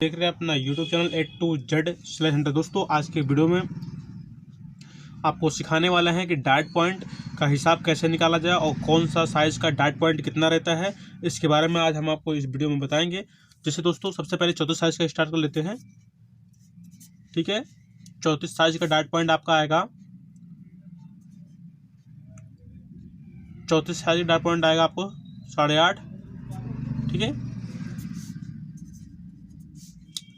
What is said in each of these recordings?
देख रहे हैं अपना YouTube channel A to Z/Hunter। दोस्तों आज के वीडियो में आपको सिखाने वाला है कि डाट पॉइंट का हिसाब कैसे निकाला जाए और कौन सा साइज़ का डाट पॉइंट कितना रहता है, इसके बारे में आज हम आपको इस वीडियो में बताएंगे। जैसे दोस्तों सबसे पहले 34 साइज़ का स्टार्ट कर लेते हैं। ठीक है, 34 साइज़ का डाट पॉइंट आपका आएगा, 34 साइज़ का डाट पॉइंट आएगा आपको 8.5। ठीक है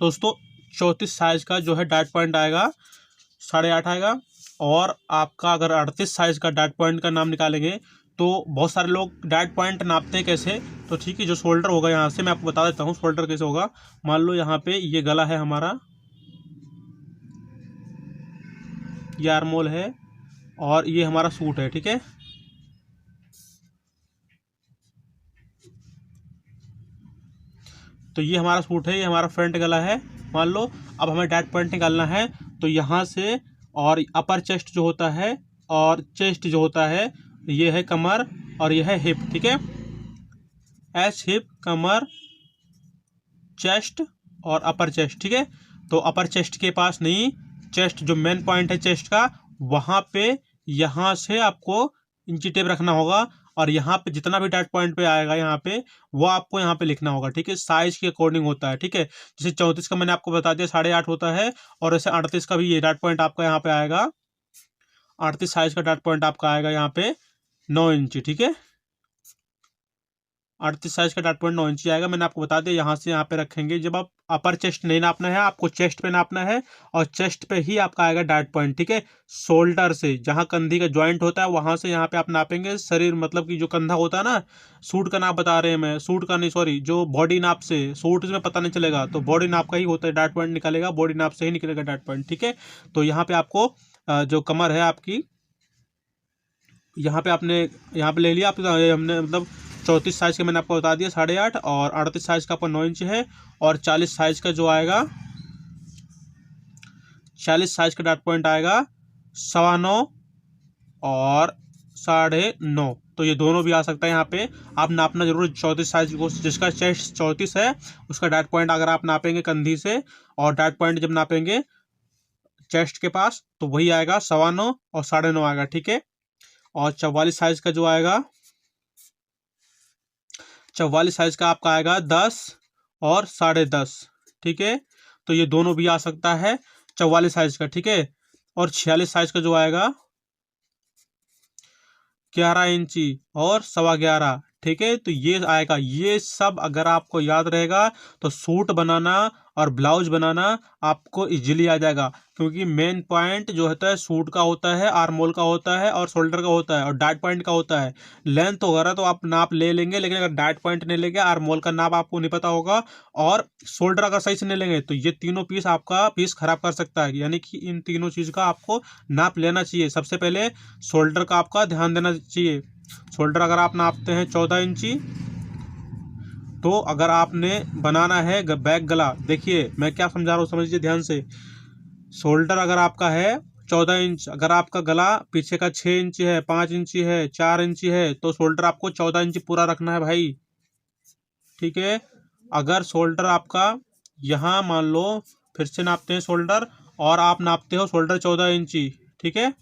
दोस्तों, 34 साइज़ का जो है डाट पॉइंट आएगा 8.5 आएगा। और आपका अगर 38 साइज़ का डाट पॉइंट का नाम निकालेंगे तो बहुत सारे लोग डाट पॉइंट नापते हैं कैसे, तो ठीक है, जो शोल्डर होगा यहाँ से मैं आपको बता देता हूँ शोल्डर कैसे होगा। मान लो यहाँ पे ये गला है हमारा, ये आर्मोल है और ये हमारा सूट है। ठीक है, तो ये हमारा सूट है, ये हमारा फ्रंट गला है मान लो। अब हमें डाट पॉइंट निकालना है तो यहाँ से, और अपर चेस्ट जो होता है और चेस्ट जो होता है, ये है कमर और ये है हिप। ठीक है, एच हिप, कमर, चेस्ट और अपर चेस्ट। ठीक है, तो अपर चेस्ट के पास नहीं, चेस्ट जो मेन पॉइंट है चेस्ट का, वहाँ पे यहाँ से आपको इंची टेप रखना होगा और यहाँ पे जितना भी डाट पॉइंट पे आएगा यहाँ पे, वो आपको यहाँ पे लिखना होगा। ठीक है, साइज के अकॉर्डिंग होता है। ठीक है, जैसे 34 का मैंने आपको बता दिया 8.5 होता है, और ऐसे 38 का भी ये डाट पॉइंट आपका यहाँ पे आएगा, 38 साइज का डाट पॉइंट आपका आएगा यहाँ पे 9 इंची। ठीक है, 38 साइज का डाट पॉइंट 9 इंची आएगा। मैंने आपको बता दिया यहाँ से यहाँ पे रखेंगे। जब आप अपर चेस्ट नहीं नापना है, आपको चेस्ट पे नापना है और चेस्ट पे ही आपका आएगा डाट पॉइंट। ठीक है, शोल्डर से जहाँ कंधी का जॉइंट होता है वहाँ से यहाँ पे आप नापेंगे। शरीर मतलब कि जो कंधा होता है ना, सूट का नाप बता रहे हैं मैं, सूट का नहीं सॉरी, जो बॉडी नाप से, सूट में पता नहीं चलेगा तो बॉडी नाप का ही होता है, डाट पॉइंट निकालेगा बॉडी नाप से ही निकलेगा डाट पॉइंट। ठीक है, तो यहाँ पे आपको जो कमर है आपकी, यहाँ पे आपने यहाँ पे ले लिया आप, हमने मतलब 34 साइज़ का मैंने आपको बता दिया 8.5, और 38 साइज़ का आपका 9 इंच है, और 40 साइज़ का जो आएगा, 40 साइज़ का डाट पॉइंट आएगा 9.25 और 9.5। तो ये दोनों भी आ सकता है। यहाँ पे आप नापना जरूर 34 साइज को, जिसका चेस्ट 34 है उसका डाट पॉइंट अगर आप नापेंगे कंधी से, और डाट पॉइंट जब नापेंगे चेस्ट के पास, तो वही आएगा 9.25 और 9.5 आएगा। ठीक है, और 44 साइज का जो आएगा, 44 साइज का आपका आएगा 10 और 10.5। ठीक है, तो ये दोनों भी आ सकता है 44 साइज का। ठीक है, और 46 साइज का जो आएगा 11 इंची और 11.25। ठीक है, तो ये आएगा। ये सब अगर आपको याद रहेगा तो सूट बनाना और ब्लाउज बनाना आपको इजीली आ जाएगा, क्योंकि मेन पॉइंट जो होता है सूट का होता है, आर्मोल का होता है और शोल्डर का होता है और डाट पॉइंट का होता है। लेंथ वगैरह तो आप नाप ले लेंगे, लेकिन अगर डाट पॉइंट नहीं लेंगे, आर्मोल का नाप आपको नहीं पता होगा, और शोल्डर अगर सही से नहीं लेंगे तो ये तीनों पीस आपका पीस खराब कर सकता है। यानी कि इन तीनों चीज़ का आपको नाप लेना चाहिए। सबसे पहले शोल्डर का आपका ध्यान देना चाहिए। शोल्डर अगर आप नापते हैं 14 इंची, तो अगर आपने बनाना है बैक गला, देखिए मैं क्या समझा रहा हूँ, समझिए ध्यान से। शोल्डर अगर आपका है 14 इंच, अगर आपका गला पीछे का 6 इंची है, 5 इंची है, 4 इंची है, तो शोल्डर आपको 14 इंची पूरा रखना है भाई। ठीक है, अगर शोल्डर आपका यहाँ मान लो, फिर से नापते हैं शोल्डर, और आप नापते हो शोल्डर 14 इंची। ठीक है,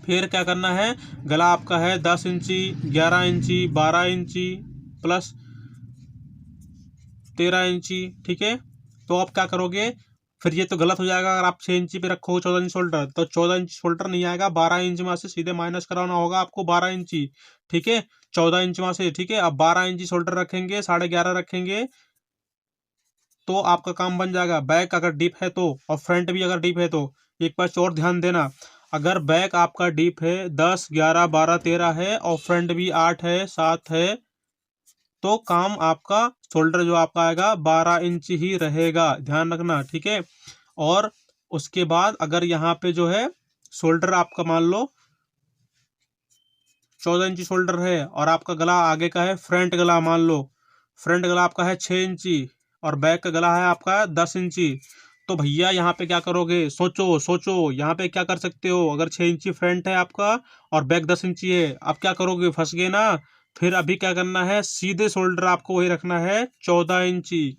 फिर क्या करना है, गला आपका है 10 इंची, 11 इंची, 12 इंची प्लस 13 इंची। ठीक है, तो आप क्या करोगे, फिर ये तो गलत हो जाएगा। अगर आप 6 इंची पे रखोगे 14 इंच शोल्डर, तो 14 इंच शोल्डर नहीं आएगा, 12 इंच में से सीधे माइनस कराना होगा आपको 12 इंची। ठीक है, 14 इंच में से। ठीक है, अब 12 इंची शोल्डर रखेंगे, 11.5 रखेंगे, तो आपका काम बन जाएगा। बैक अगर डीप है तो, और फ्रंट भी अगर डीप है तो, एक बार और ध्यान देना, अगर बैक आपका डीप है 10, 11, 12, 13 है, और फ्रंट भी 8 है, 7 है, तो काम आपका शोल्डर जो आपका आएगा 12 इंच ही रहेगा, ध्यान रखना। ठीक है, और उसके बाद अगर यहाँ पे जो है शोल्डर आपका मान लो 14 इंची शोल्डर है, और आपका गला आगे का है फ्रंट गला, मान लो फ्रंट गला आपका है 6 इंची और बैक का गला है आपका 10 इंची, तो भैया यहाँ पे क्या करोगे, सोचो सोचो, यहाँ पे क्या कर सकते हो। अगर 6 इंची फ्रंट है आपका और बैक 10 इंची है, अब क्या करोगे, फंस गए ना। फिर अभी क्या करना है, सीधे शोल्डर आपको वही रखना है 14 इंची।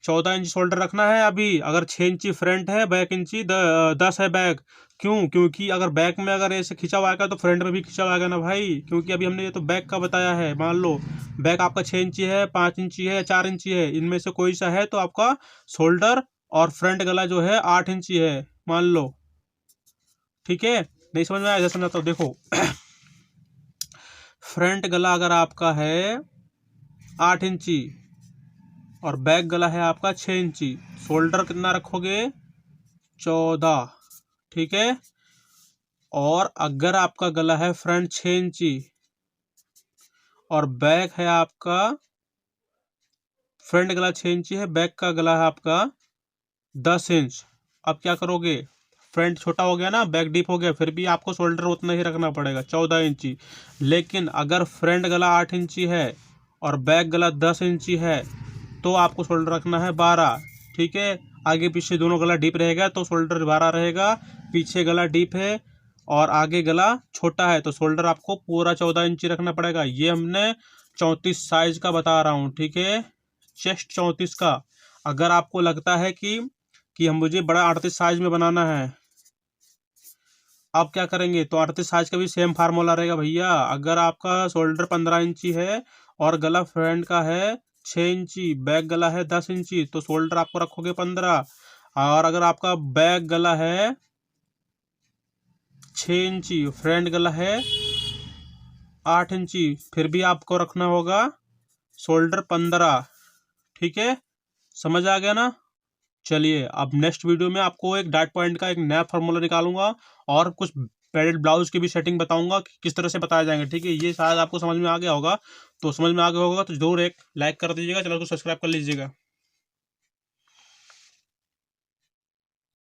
14 इंच शोल्डर रखना है अभी। अगर 6 इंची फ्रंट है, बैक इंची 10 है बैक। क्यों? क्योंकि अगर बैक में अगर ऐसे खिंचा हुआ आएगा तो फ्रंट में भी खिंचा हुआ आएगा ना भाई, क्योंकि अभी हमने ये तो बैक का बताया है। मान लो बैक आपका 6 इंची है, 5 इंची है, 4 इंची है, इनमें से कोई सा है तो आपका शोल्डर और फ्रंट गला जो है 8 इंची है मान लो। ठीक है, नहीं समझ में आया? जैसे समझाता हूँ देखो। फ्रंट गला अगर आपका है 8 इंची और बैक गला है आपका 6 इंची, शोल्डर कितना रखोगे? 14। ठीक है, और अगर आपका गला है फ्रंट 6 इंची और बैक है आपका, फ्रंट गला 6 इंची है, बैक का गला है आपका 10 इंच। अब क्या करोगे? फ्रंट छोटा हो गया ना, बैक डीप हो गया, फिर भी आपको शोल्डर उतना ही रखना पड़ेगा 14 इंची। लेकिन अगर फ्रंट गला 8 इंची है और बैक गला 10 इंची है तो आपको शोल्डर रखना है 12। ठीक है, आगे पीछे दोनों गला डीप रहेगा तो शोल्डर 12 रहेगा। पीछे गला डीप है और आगे गला छोटा है तो शोल्डर आपको पूरा 14 इंची रखना पड़ेगा। ये हमने 34 साइज का बता रहा हूँ। ठीक है, चेस्ट 34 का। अगर आपको लगता है कि हम मुझे बड़ा 38 साइज में बनाना है, आप क्या करेंगे? तो 38 साइज का भी सेम फार्मूला रहेगा भैया। अगर आपका शोल्डर 15 इंची है और गला फ्रंट का है 6 इंची, बैक गला है 10 इंची, तो शोल्डर आपको रखोगे 15। और अगर आपका बैक गला है 6 इंची, फ्रंट गला है 8 इंची, फिर भी आपको रखना होगा शोल्डर 15। ठीक है, समझ आ गया ना? चलिए, अब नेक्स्ट वीडियो में आपको एक डाट पॉइंट का एक नया फार्मूला निकालूंगा और कुछ पैडेड ब्लाउज की भी सेटिंग बताऊंगा कि किस तरह से बताया जाएंगे। ठीक है, ये शायद आपको समझ में आ गया होगा। तो समझ में आ गया होगा तो जरूर एक लाइक कर दीजिएगा, चैनल को सब्सक्राइब कर लीजिएगा।